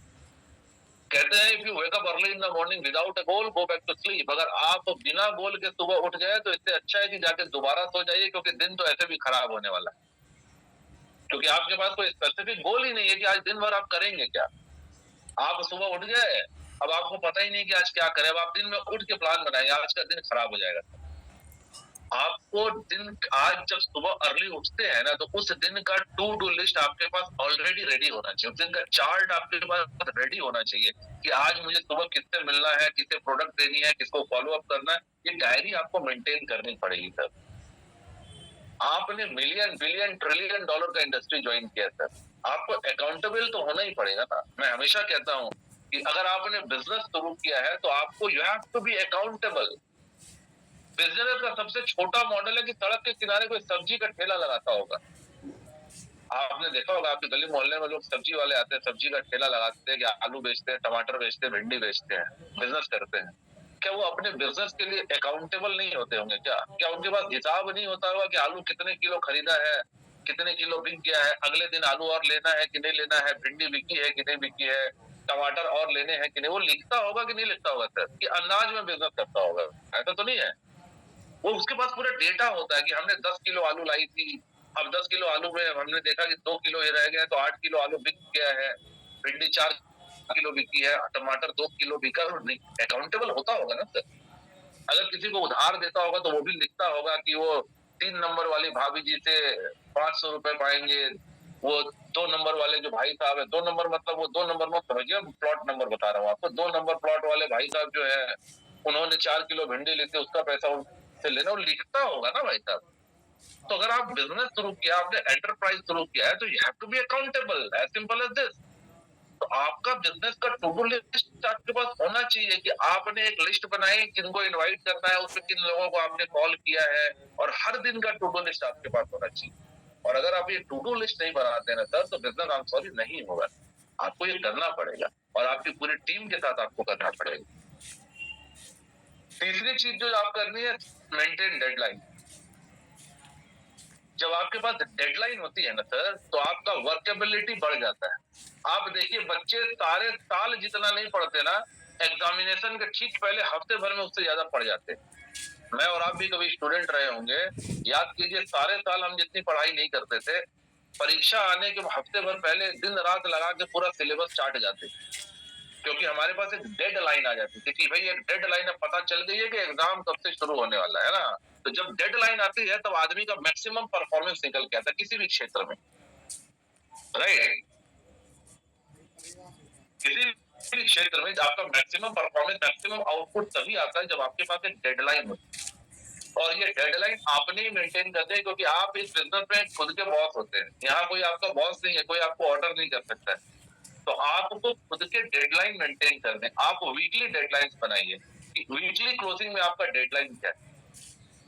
कहते हैं if you wake up early in the morning without a goal go back to sleep. अगर आप बिना गोल के सुबह उठ गए तो इससे अच्छा है कि जाके दोबारा सो जाइए, क्योंकि दिन तो ऐसे भी खराब होने वाला है, क्योंकि आपके पास कोई स्पेसिफिक गोल ही नहीं है कि आज दिन भर आप करेंगे क्या। आप सुबह उठ गए, अब आपको पता ही नहीं कि आज क्या करें। अब आप दिन में उठ के प्लान बनाएंगे, आज का दिन खराब हो जाएगा। आपको दिन आज जब सुबह अर्ली उठते हैं ना, तो उस दिन का टू डू लिस्ट आपके पास ऑलरेडी रेडी होना चाहिए, उस दिन का चार्ट आपके पास रेडी होना चाहिए कि आज मुझे सुबह किससे मिलना है, किसे प्रोडक्ट देनी है, किसको फॉलो अप करना है। ये डायरी आपको मेंटेन करनी पड़ेगी सर। आपने मिलियन बिलियन ट्रिलियन डॉलर का इंडस्ट्री ज्वाइन किया सर, आपको अकाउंटेबल तो होना ही पड़ेगा ना। मैं हमेशा कहता हूँ कि अगर आपने बिजनेस शुरू किया है तो आपको you have to be accountable. Business का सबसे छोटा मॉडल है कि सड़क के किनारे कोई सब्जी का ठेला लगाता होगा। आपने देखा होगा आपके गली मोहल्ले में लोग सब्जी वाले आते हैं, सब्जी का ठेला लगाते हैं कि आलू बेचते हैं, टमाटर बेचते हैं, भिंडी बेचते हैं, बिजनेस करते हैं। क्या वो अपने बिजनेस के लिए अकाउंटेबल नहीं होते होंगे क्या? क्या उनके पास हिसाब नहीं होता होगा कि आलू कितने किलो खरीदा है, कितने किलो बिक गया है, अगले दिन आलू और लेना है कि नहीं लेना है, भिंडी बिकी है कि नहीं बिकी है, टमाटर और लेने हैं कि नहीं। वो लिखता होगा कि नहीं लिखता होगा सर, कि अंदाज में बिजनेस करता होगा? ऐसा तो नहीं है। वो उसके पास पूरा डेटा होता है कि हमने 10 किलो आलू लाई थी, अब 10 किलो आलू में हमने देखा कि 2 किलो ही रह गए, तो 8 किलो आलू बिक गया है, भिंडी 4 किलो बिकी है, टमाटर 2 किलो बिका। अकाउंटेबल होता होगा ना सर। अगर किसी को उधार देता होगा तो वो भी लिखता होगा कि वो 3 नंबर वाली भाभी जी से 500 रुपए पाएंगे, वो 2 नंबर वाले जो भाई साहब है, 2 नंबर मतलब वो 2 नंबर मत समझिए, प्लॉट नंबर बता रहा हूँ आपको। 2 नंबर प्लॉट वाले भाई साहब जो है, उन्होंने 4 किलो भिंडी ली थी, उसका पैसा से लेना, वो लिखता होगा ना भाई साहब। तो अगर आप बिजनेस शुरू किया, आपने एंटरप्राइज शुरू किया है, तो you have to be accountable, as simple as this. तो आपका बिजनेस का टू डू लिस्ट आपके पास होना चाहिए कि आपने एक लिस्ट बनाई किनको इनवाइट करना है, उसमें किन लोगों को आपने कॉल किया है, और हर दिन का टू डू लिस्ट आपके पास होना चाहिए। और अगर आप ये टू डू लिस्ट नहीं बनाते ना सर, तो बिजनेस आई एम सॉरी नहीं होगा। आपको ये करना पड़ेगा और आपकी पूरी टीम के साथ आपको करना पड़ेगा। तीसरी चीज जो आप करनी है, मेंटेन डेडलाइन। जब आपके पास डेडलाइन होती है ना सर, तो आपका वर्केबिलिटी बढ़ जाता है। आप देखिए बच्चे सारे साल जितना नहीं पढ़ते ना, एग्जामिनेशन के ठीक पहले हफ्ते भर में उससे ज्यादा पढ़ जाते हैं। मैं और आप भी कभी स्टूडेंट रहे होंगे, याद कीजिए सारे साल हम जितनी पढ़ाई नहीं करते थे, परीक्षा आने के हफ्ते भर पहले दिन रात लगा के पूरा सिलेबस चाट जाते, क्योंकि हमारे पास एक डेड लाइन आ जाती थी कि भाई एक डेड लाइन है, पता चल गई है कि एग्जाम कब से शुरू होने वाला है ना। तो जब डेड लाइन आती है तब आदमी का मैक्सिमम परफॉर्मेंस निकल के आता है किसी भी क्षेत्र में, राइट। किसी भी क्षेत्र में आपका मैक्सिमम परफॉर्मेंस, मैक्सिमम आउटपुट तभी आता है जब आपके पास एक डेडलाइन होती है। और ये डेडलाइन आपने ही मेंटेन करते हैं, क्योंकि आप इस बिजनेस में खुद के बॉस होते हैं। यहाँ कोई आपका बॉस नहीं है, कोई आपको ऑर्डर नहीं कर सकता है। तो आपको खुद के डेडलाइन मेंटेन करने, आप वीकली डेडलाइंस बनाइए कि वीकली क्लोजिंग में आपका डेडलाइन क्या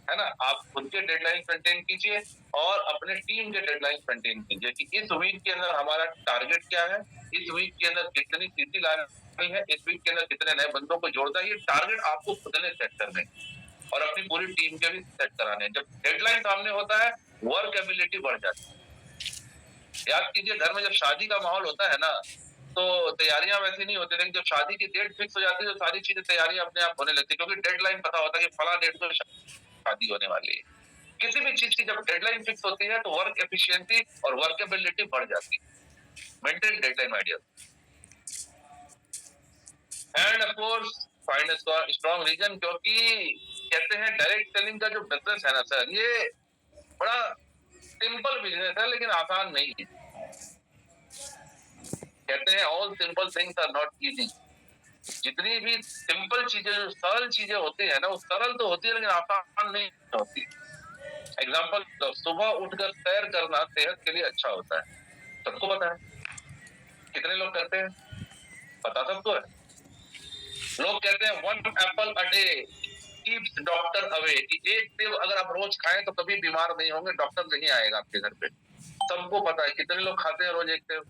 है ना। आप खुद के डेडलाइन मेंटेन कीजिए और अपने टीम के डेडलाइन मेंटेन कीजिए कि इस वीक के अंदर हमारा टारगेट क्या है, इस वीक के अंदर कितनी सीसी लानी है, इस वीक के अंदर कितने नए बंदों को जोड़ना है। ये टारगेट आपको खुद ने सेट करने और अपनी पूरी टीम के भी सेट कराने। जब डेडलाइन सामने होता है, वर्क एबिलिटी बढ़ जाती है। याद कीजिए घर में जब शादी का माहौल होता है ना, तो तैयारियां वैसी नहीं होती, लेकिन जब शादी की डेट फिक्स हो जाती है तो सारी चीजें तैयारियां अपने आप होने लगती है, क्योंकि डेडलाइन पता होता है कि फला डेट को शादी होने वाली है। किसी भी चीज की जब डेडलाइन फिक्स होती है तो वर्क एफिशिएंसी और वर्केबिलिटी बढ़ जाती है। Maintain deadline idea. And of course find a strong reason, क्योंकि कहते हैं डायरेक्ट सेलिंग का जो बिजनेस है ना सर, ये बड़ा सिंपल बिजनेस है लेकिन आसान नहीं है। कहते हैं all simple things are not easy. जितनी भी सिंपल चीजें, जो सरल चीजें होती है ना, वो सरल तो होती है लेकिन आसान नहीं होती। एग्जाम्पल, सुबह उठकर सैर करना सेहत के लिए अच्छा होता है, सबको पता है। कितने लोग करते हैं पता सबको है। लोग कहते हैं 1 Apple a day keeps doctor away, कि एक सेब अगर आप रोज खाएं तो कभी बीमार नहीं होंगे, डॉक्टर नहीं आएगा आपके घर पे। सबको पता है। कितने लोग खाते हैं रोज एक सेब?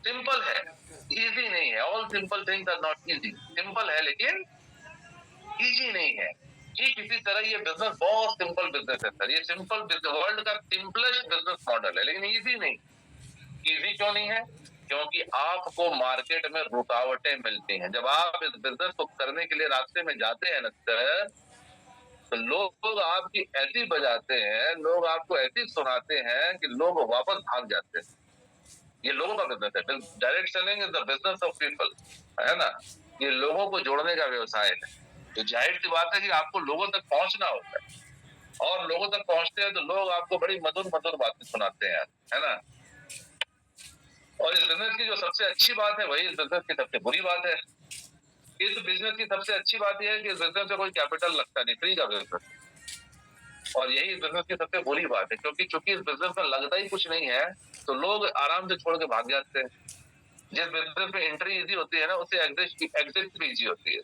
सिंपल है, इजी नहीं है। All simple things are not easy. Simple है लेकिन इजी नहीं है। ठीक इसी तरह ये बिजनेस बहुत सिंपल बिजनेस है सर। ये सिंपल वर्ल्ड का सिंपलेस्ट बिजनेस मॉडल है, लेकिन इजी नहीं। इजी क्यों नहीं है? क्योंकि आपको मार्केट में रुकावटें मिलती हैं। जब आप इस बिजनेस को करने के लिए रास्ते में जाते हैं ना सर, तो लोग आपकी ऐसी बजाते हैं, लोग आपको ऐसी सुनाते हैं कि लोग वापस भाग जाते हैं। ये लोगों का बिजनेस है। Direct selling is the business of people, है ना। ये लोगों को जोड़ने का व्यवसाय है। तो जाहिर सी बात है कि आपको लोगों तक पहुंचना होता है, और लोगों तक पहुंचते हैं तो लोग आपको बड़ी मधुर मधुर बातें सुनाते हैं, है ना। और इस बिजनेस की जो सबसे अच्छी बात है वही इस बिजनेस की सबसे बुरी बात है। इस बिजनेस की सबसे अच्छी बात यह है कि इस बिजनेस में कोई कैपिटल लगता नहीं, फ्री का बिजनेस। और यही इस बिजनेस की सबसे बुरी बात है, क्योंकि चूंकि इस बिजनेस में लगता ही कुछ नहीं है, तो लोग आराम से छोड़ के भाग जाते हैं। जिस बिजनेस में एंट्री इजी होती है ना, उससे एग्जिट भी इजी होती है,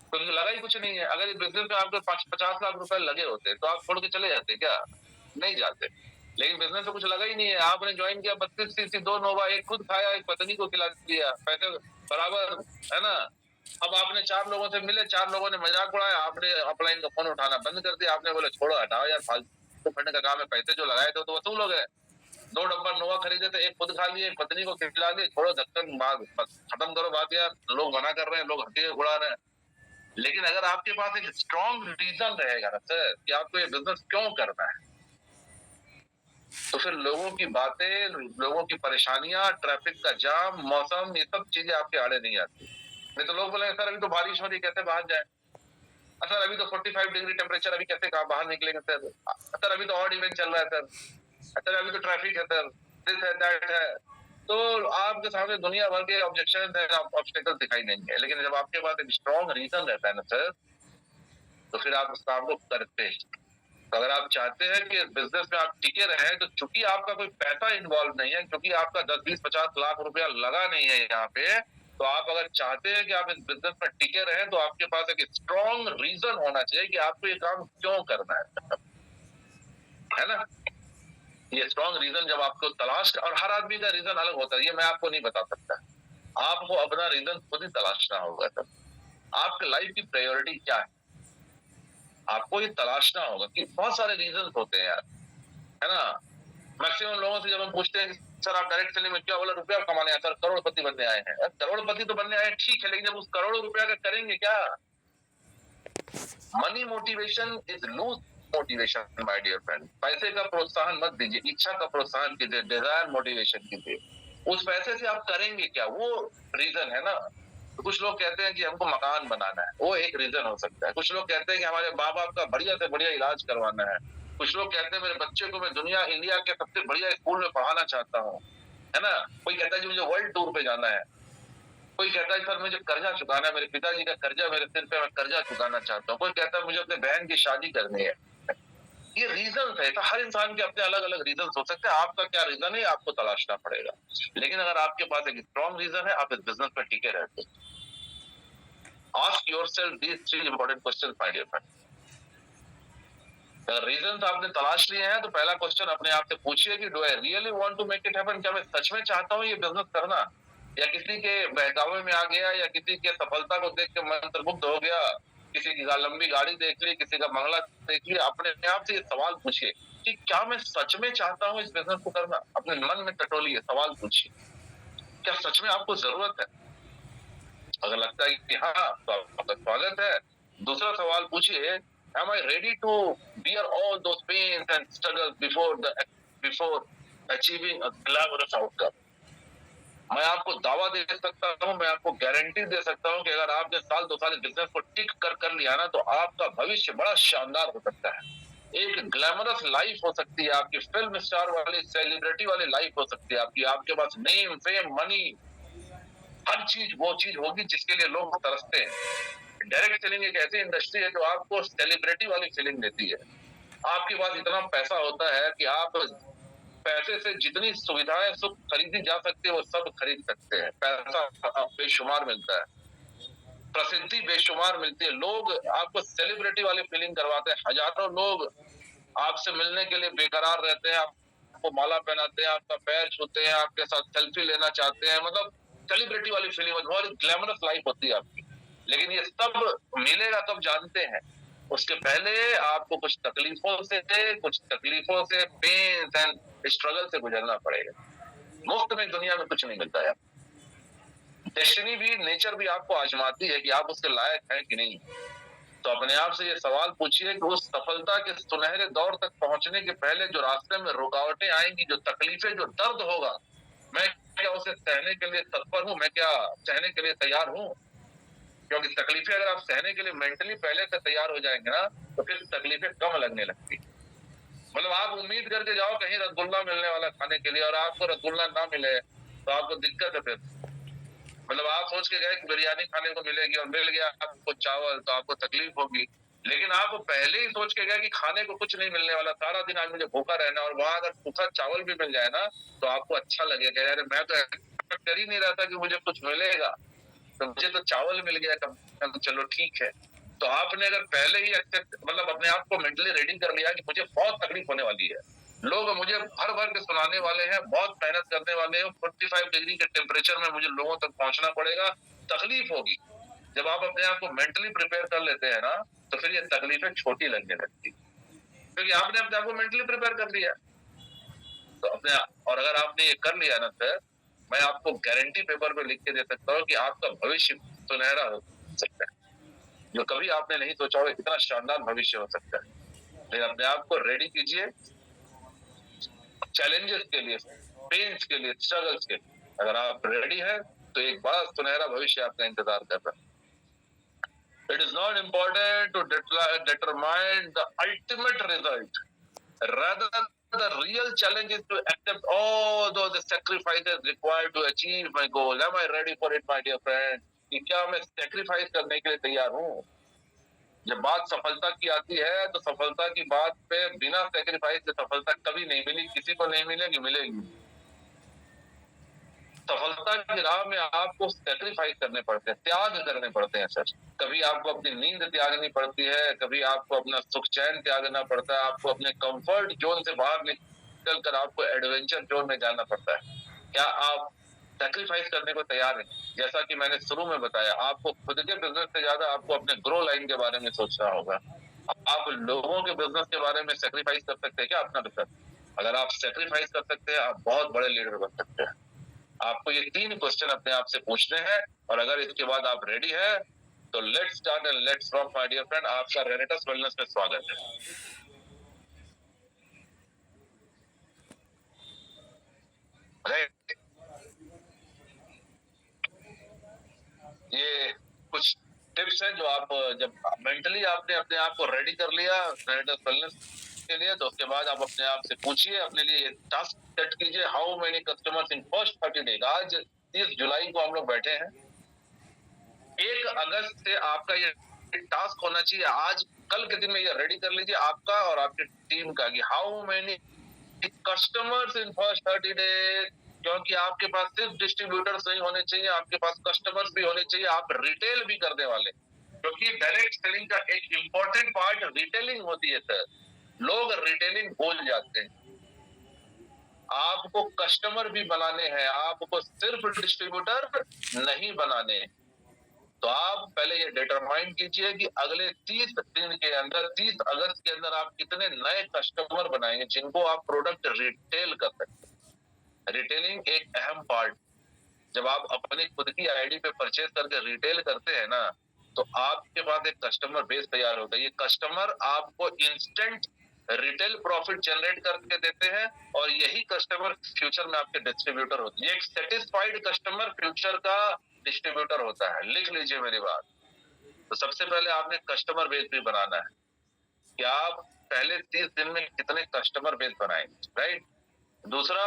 क्योंकि लगा ही कुछ नहीं है। अगर इस बिजनेस में आपके 50 लाख रुपए लगे होते तो आप छोड़ के चले जाते क्या? नहीं जाते। लेकिन बिजनेस में कुछ लगा ही नहीं है। आपने ज्वाइन किया, 32 सीसी 2 नोवा, एक खुद खाया, एक पत्नी को खिला दिया, पैसे बराबर, है ना। अब आपने 4 लोगों से मिले, 4 लोगों ने मजाक उड़ाया, आपने अपलाइन का फोन उठाना बंद कर दिया। आपने बोले छोड़ो हटाओ यार, फालतू फंड का काम है, पैसे जो लगाए थे तो वसूल हो गए। 2 डब्बा नोवा खरीदे थे, एक खुद खा लिए, एक पत्नी को खिला दिए, छोड़ो ढक्कन खत्म करो बात यार। लोग मना कर रहे हैं, लोग हंसी उड़ा रहे हैं। लेकिन अगर आपके पास एक स्ट्रॉन्ग रीजन रहेगा ना सर कि आपको ये बिजनेस क्यों करना है, तो फिर लोगों की बातें, लोगों की परेशानियां, ट्रैफिक का जाम, मौसम, ये सब चीजें आपके आड़े नहीं आती। नहीं तो लोग बोलेंगे सर अभी तो बारिश हो रही, कैसे बाहर जाए? सर अभी तो 45 डिग्री टेम्परेचर, अभी कैसे कहाँ बाहर निकलेंगे सर? सर अभी तो ऑड इवेंट चल रहा है सर। सर अभी तो ट्रैफिक है सर, दिस है दैट है। तो आपके सामने दुनिया भर के ऑब्जेक्शन है, ऑब्स्टेकल दिखाई नहीं है। लेकिन जब आपके पास एक स्ट्रॉन्ग रीजन रहता है ना सर, तो फिर आप उस काम को करते हैं। तो अगर आप चाहते हैं कि इस बिजनेस में आप टिके रहे, तो चूंकि आपका कोई पैसा इन्वॉल्व नहीं है, क्योंकि आपका 10, 20, 50 लाख रुपया लगा नहीं है यहाँ पे, तो आप अगर चाहते हैं कि आप इस बिजनेस में टिके रहे, तो आपके पास एक स्ट्रॉन्ग रीजन होना चाहिए कि आपको ये काम क्यों करना है ना। ये स्ट्रॉन्ग रीजन जब आपको तलाश, और हर आदमी का रीजन अलग होता है, ये मैं आपको नहीं बता सकता। आपको अपना रीजन खुद ही तलाशना होगा सर। आपकी लाइफ की प्रायोरिटी क्या है, आपको ये तलाशना होगा। कि बहुत सारे रीजन होते हैं यार, है ना। मैक्सिमम लोगों से जब हम पूछते हैं सर आप डायरेक्ट सेलिंग में क्या, बोला रुपया कमाने आए सर, करोड़पति बनने आए हैं। करोड़पति तो बनने आए ठीक है, लेकिन जब उस करोड़ों रुपया का करेंगे क्या? Money motivation is loose motivation my dear friend. पैसे का प्रोत्साहन मत दीजिए, इच्छा का प्रोत्साहन कीजिए, डिजायर मोटिवेशन कीजिए। उस पैसे से आप करेंगे क्या, वो रीजन है ना। तो कुछ लोग कहते हैं कि हमको मकान बनाना है, वो एक रीजन हो सकता है। कुछ लोग कहते हैं कि हमारे माँ बाप का बढ़िया से बढ़िया इलाज करवाना है। कुछ लोग कहते हैं मेरे बच्चे को मैं इंडिया के सबसे बढ़िया स्कूल में पढ़ाना चाहता हूँ, है ना। कोई कहता है कि मुझे वर्ल्ड टूर पे जाना है। कोई कहता है सर मुझे कर्जा चुकाना है, मेरे पिताजी का कर्जा मेरे सिर पे, मैं कर्जा चुकाना चाहता हूँ। कोई कहता है मुझे अपने बहन की शादी करनी है। ये रीजन है, तो हर इंसान के अपने अलग अलग रीजन हो सकते हैं। आपका क्या रीजन है आपको तलाशना पड़ेगा। लेकिन अगर आपके पास एक स्ट्रॉन्ग रीजन है, आप इस बिजनेस में टिके रहते। Ask yourself these 3 important question my dear friend. अगर रीजन आपने तलाश लिए हैं, तो पहला क्वेश्चन अपने आप से पूछिए कि do I really want to make it happen. क्या मैं सच में चाहता हूँ ये बिजनेस करना, या किसी के बहकावे में आ गया, या किसी के सफलता को देख के मंत्रमुग्ध हो गया, किसी की लंबी गाड़ी देख ली, किसी का बंगला देख लिया। अपने आप से ये सवाल पूछिए कि क्या मैं सच में चाहता हूँ इस बिजनेस को करना। अपने मन में टटोलिए, सवाल पूछिए, क्या सच में आपको जरूरत है? अगर लगता है कि हाँ, तो आपका स्वागत है। दूसरा सवाल पूछिए, am I ready to bear all those pains and struggles before achieving a glamorous outcome? मैं आपको दावा दे सकता हूँ, मैं आपको गारंटी दे सकता हूँ कि अगर आपने 1-2 साल इस बिजनेस को टिक कर लिया ना, तो आपका भविष्य बड़ा शानदार हो सकता है। एक ग्लैमरस लाइफ हो सकती है आपकी, फिल्म स्टार वाली, सेलिब्रिटी वाली लाइफ हो सकती है आपकी। आपके पास नेम, फेम, मनी, हर चीज वो चीज होगी जिसके लिए लोग तरसते हैं। डायरेक्ट सेलिंग एक ऐसी इंडस्ट्री है जो आपको सेलिब्रिटी वाली फीलिंग देती है। आपके पास इतना पैसा होता है कि आप पैसे से जितनी सुविधाएं, सुख खरीदी जा सकती है, वो सब खरीद सकते हैं। पैसा बेशुमार मिलता है, प्रसिद्धि बेशुमार मिलती है, लोग आपको सेलिब्रिटी वाली फीलिंग करवाते हैं। हजारों लोग आपसे मिलने के लिए बेकरार रहते हैं, आपको माला पहनाते हैं, आपका पैर छूते हैं, आपके साथ सेल्फी लेना चाहते हैं, मतलब सेलिब्रिटी वाली फीलिंग, बहुत ग्लैमरस लाइफ होती है आपकी। लेकिन ये सब मिलेगा कब जानते हैं? उसके पहले आपको कुछ तकलीफों से पेन एंड स्ट्रगल से गुजरना पड़ेगा। मुफ्त में दुनिया में कुछ नहीं मिलता है। डेस्टिनी भी, नेचर भी आपको आजमाती है कि आप उसके लायक हैं कि नहीं। तो अपने आप से ये सवाल पूछिए कि उस सफलता के सुनहरे दौर तक पहुंचने के पहले जो रास्ते में रुकावटें आएंगी, जो तकलीफें, जो दर्द होगा, मैं क्या उसे सहने के लिए तत्पर हूँ? मैं क्या सहने के लिए तैयार हूँ? क्योंकि तकलीफें अगर आप सहने के लिए मेंटली पहले से तैयार हो जाएंगे ना, तो फिर तकलीफें कम लगने लगती। मतलब आप उम्मीद करके जाओ कहीं रसगुल्ला मिलने वाला खाने के लिए, और आपको रसगुल्ला ना मिले तो आपको दिक्कत है। फिर मतलब आप सोच के गए कि बिरयानी खाने को मिलेगी और मिल गया आपको चावल, तो आपको तकलीफ होगी। लेकिन आप पहले ही सोच के गए कि खाने को कुछ नहीं मिलने वाला, सारा दिन आज मुझे भूखा रहना, और वहां अगर सूखा चावल भी मिल जाए ना, तो आपको अच्छा लगेगा, यार मैं तो एक्सपेक्ट कर ही नहीं रहा था कि मुझे कुछ मिलेगा, तो मुझे तो चावल मिल गया, कम चलो ठीक है। तो आपने अगर पहले ही एक्सेप्ट, मतलब अपने आप को मेंटली रेडी कर लिया कि मुझे बहुत तकलीफ होने वाली है, लोग मुझे भर भर के सुनाने वाले हैं, बहुत मेहनत करने वाले हैं, 45 डिग्री के टेम्परेचर में मुझे लोगों तक पहुंचना पड़ेगा, तकलीफ होगी। जब आप अपने आप को मेंटली प्रिपेयर कर लेते हैं ना, तो फिर ये तकलीफें छोटी लगने लगती, क्योंकि आपने अपने आप को मेंटली प्रिपेयर कर लिया। तो अपने, और अगर आपने ये कर लिया ना, फिर मैं आपको गारंटी पेपर पे लिख के दे सकता हूँ कि आपका भविष्य सुनहरा हो सकता है, जो कभी आपने नहीं सोचा हो, इतना शानदार भविष्य हो सकता है। लेकिन अपने आप को रेडी कीजिए चैलेंजेस के लिए, पेन्स के लिए, स्ट्रगल्स के लिए। अगर आप रेडी हैं तो एक बड़ा सुनहरा भविष्य आपका इंतजार कर रहा है। It is not important to determine the ultimate result. Rather, the real challenge is to accept all those sacrifices required to achieve my goal. Am I ready for it, my dear friend? कि क्या मैं sacrifice करने के लिए तैयार हूँ? जब बात सफलता की आती है, तो सफलता की बात पे बिना सेक्रीफाइस के सफलता कभी नहीं मिली, किसी को नहीं मिलेगी, मिलेगी। सफलता की राह में आपको सेक्रीफाइस करने पड़ते हैं, त्याग करने पड़ते हैं सर। कभी आपको अपनी नींद त्यागनी पड़ती है, कभी आपको अपना सुख चैन त्यागना पड़ता है, आपको अपने कंफर्ट जोन से बाहर निकल कर आपको एडवेंचर जोन में जाना पड़ता है। क्या आप सेक्रीफाइस करने को तैयार हैं? जैसा कि मैंने शुरू में बताया, आपको खुद के बिजनेस से ज्यादा आपको अपने ग्रो लाइन के बारे में सोचना होगा। आप लोगों के बिजनेस के बारे में सेक्रीफाइस कर सकते हैं क्या अपना बिजनेस? अगर आप सेक्रीफाइस कर सकते हैं, आप बहुत बड़े लीडर बन सकते हैं। आपको ये 3 क्वेश्चन अपने आप से पूछने हैं, और अगर इसके बाद आप रेडी है, तो let's start and let's rock my dear friend. आपका रेनेटस वेलनेस में स्वागत है। राइट, ये कुछ टिप्स हैं जो आप, जब मेंटली आपने अपने आप को रेडी कर लिया रेनेटस वेलनेस के लिए, तो उसके बाद आप अपने आप से पूछिए, अपने लिए टास्क सेट कीजिए, how many customers in first 30 days. आज 30 जुलाई को हम लोग बैठे हैं, 1 अगस्त से आपका ये टास्क होना चाहिए, आज कल के दिन में ये रेडी कर लीजिए आपका और आपकी टीम का, कि how many customers in first 30 days. क्योंकि आपके पास सिर्फ डिस्ट्रीब्यूटर्स नहीं होने चाहिए, आपके पास कस्टमर्स भी होने चाहिए, आप रिटेल भी करने वाले, क्योंकि डायरेक्ट सेलिंग का एक इंपॉर्टेंट पार्ट रिटेलिंग होती है सर। लोग रिटेलिंग भूल जाते हैं। आपको कस्टमर भी बनाने हैं, आपको सिर्फ डिस्ट्रीब्यूटर नहीं बनाने हैं। तो आप पहले ये डिटरमाइन कीजिए कि अगले 30 दिन के अंदर, 30 अगस्त के अंदर आप कितने नए कस्टमर बनाएंगे जिनको आप प्रोडक्ट रिटेल कर सकते हैं। रिटेलिंग एक अहम पार्ट, जब आप अपनी खुद की आईडी पे परचेज करके रिटेल करते हैं ना, तो आपके पास एक कस्टमर बेस तैयार होता है। ये कस्टमर आपको इंस्टेंट रिटेल प्रॉफिट जनरेट करके देते हैं, और यही कस्टमर फ्यूचर में आपके डिस्ट्रीब्यूटर होते हैं। एक सेटिस्फाइड कस्टमर फ्यूचर का डिस्ट्रीब्यूटर होता है। लिख लीजिए मेरी बात। तो सबसे पहले आपने कस्टमर बेस भी बनाना है कि आप पहले 30 दिन में कितने कस्टमर बेस बनाएंगे, राइट। दूसरा,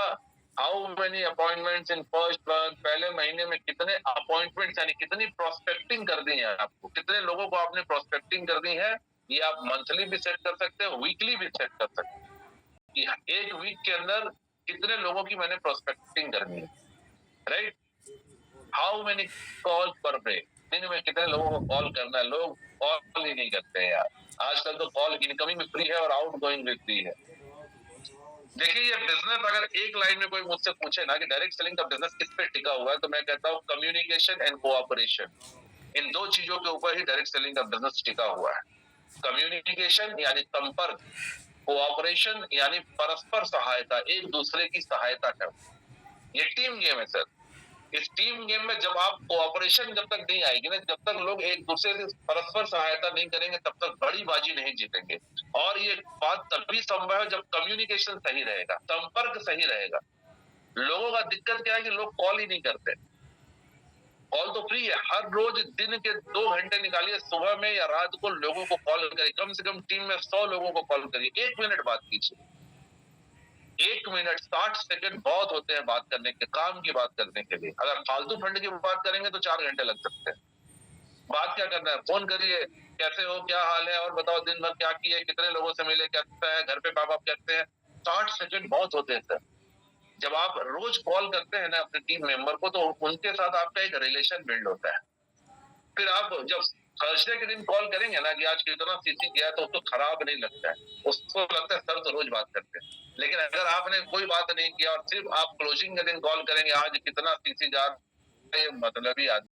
how many appointments in first month, पहले महीने में कितने अपॉइंटमेंट्स यानी कितनी प्रोस्पेक्टिंग कर दी है आपको, कितने लोगों को आपने प्रोस्पेक्टिंग कर दी है। ये आप मंथली भी सेट कर सकते हैं, वीकली भी सेट कर सकते हैं कि एक वीक के अंदर कितने लोगों की मैंने प्रोस्पेक्टिंग करनी है, right. How many call per day, दिन में कितने लोगों को कॉल करना है। लोग कॉल ही नहीं करते हैं यार, आजकल तो कॉल इनकमिंग भी फ्री है और आउट गोइंग भी फ्री है। देखिए, ये बिजनेस अगर एक लाइन में कोई मुझसे पूछे ना कि डायरेक्ट सेलिंग का बिजनेस किस पे टिका हुआ है, तो मैं कहता हूँ कम्युनिकेशन एंड कोऑपरेशन। इन दो चीजों के ऊपर ही डायरेक्ट सेलिंग का बिजनेस टिका हुआ है। कम्युनिकेशन यानी संपर्क, कोऑपरेशन यानी परस्पर सहायता, एक दूसरे की सहायता करना। ये टीम गेम है सर। इस टीम गेम में जब आप कोऑपरेशन जब तक नहीं आएगी ना, जब तक लोग एक दूसरे से परस्पर सहायता नहीं करेंगे, तब तक बड़ी बाजी नहीं जीतेंगे। और ये बात तभी संभव है जब कम्युनिकेशन सही रहेगा, संपर्क सही रहेगा। लोगों का दिक्कत क्या है कि लोग कॉल ही नहीं करते। कॉल तो फ्री है, हर रोज दिन के 2 घंटे निकालिए, सुबह में या रात को लोगों को कॉल करिए, कम से कम टीम में 100 लोगों को कॉल करिए, 1 मिनट बात कीजिए। 1 मिनट 60 सेकंड बहुत होते हैं बात करने के, काम की बात करने के लिए। अगर फालतू फंड की बात करेंगे तो 4 घंटे लग सकते हैं। बात क्या करना है, फोन करिए, कैसे हो, क्या हाल है, और बताओ दिन भर क्या किए, कितने लोगों से मिले, कैसा है, घर पे माँ बाप कैसे हैं। 60 सेकंड बहुत होते हैं सर। जब आप रोज कॉल करते हैं ना अपने टीम मेंबर को, तो उनके साथ आपका एक रिलेशन बिल्ड होता है। फिर आप जब थर्सडे के दिन कॉल करेंगे ना कि आज कितना सीसी किया, तो उसको खराब नहीं लगता है, उसको लगता है सर तो रोज बात करते हैं। लेकिन अगर आपने कोई बात नहीं किया और सिर्फ आप क्लोजिंग के दिन कॉल करेंगे आज कितना सीसी जा रहा है, ये मतलबी आदमी